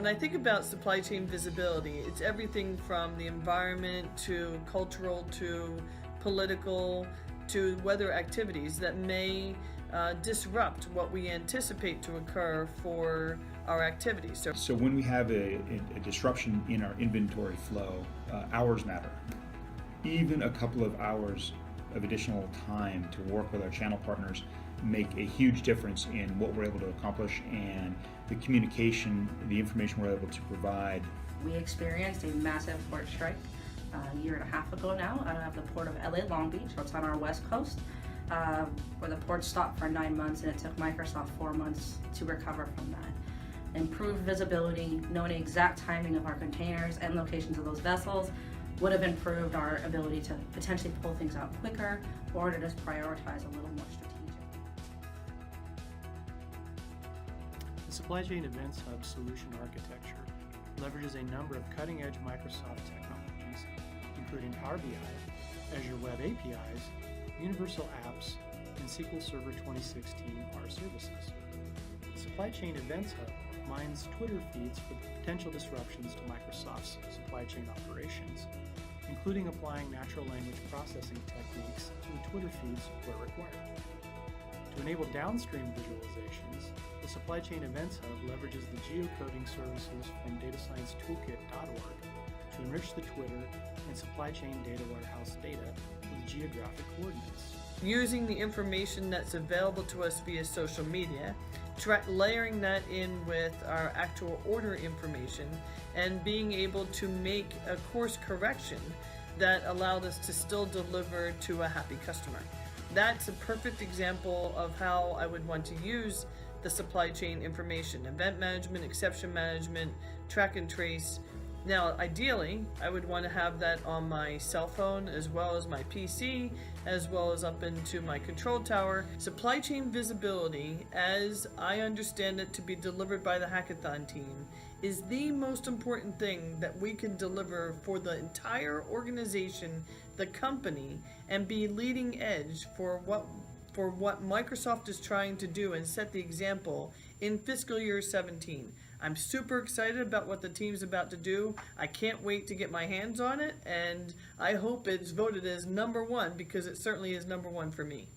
when I think about supply chain visibility, it's everything from the environment to cultural to political to weather activities that may disrupt what we anticipate to occur for our activities. So when we have a disruption in our inventory flow, hours matter. Even a couple of hours of additional time to work with our channel partners make a huge difference in what we're able to accomplish and the communication, the information we're able to provide. We experienced a massive port strike a year and a half ago now out of the port of LA Long Beach, so it's on our west coast, where the port stopped for 9 months and it took Microsoft 4 months to recover from that. Improved visibility, knowing the exact timing of our containers and locations of those vessels would have improved our ability to potentially pull things out quicker or to just prioritize a little more strategic. The Supply Chain Events Hub solution architecture leverages a number of cutting-edge Microsoft technologies, including Power BI, Azure Web APIs, Universal Apps, and SQL Server 2016 R services. The Supply Chain Events Hub mines Twitter feeds for the potential disruptions to Microsoft's supply chain operations, including applying natural language processing techniques to the Twitter feeds where required. To enable downstream visualizations, the Supply Chain Events Hub leverages the geocoding services from datasciencetoolkit.org to enrich the Twitter and supply chain data warehouse data with geographic coordinates. Using the information that's available to us via social media, layering that in with our actual order information, and being able to make a course correction that allowed us to still deliver to a happy customer. That's a perfect example of how I would want to use the supply chain information: event management, exception management, track and trace. Now, ideally, I would want to have that on my cell phone as well as my PC, as well as up into my control tower. Supply chain visibility, as I understand it to be delivered by the Hackathon team, is the most important thing that we can deliver for the entire organization, the company, and be leading edge for what Microsoft is trying to do and set the example in fiscal year 17. I'm super excited about what the team's about to do. I can't wait to get my hands on it, and I hope it's voted as #1 because it certainly is #1 for me.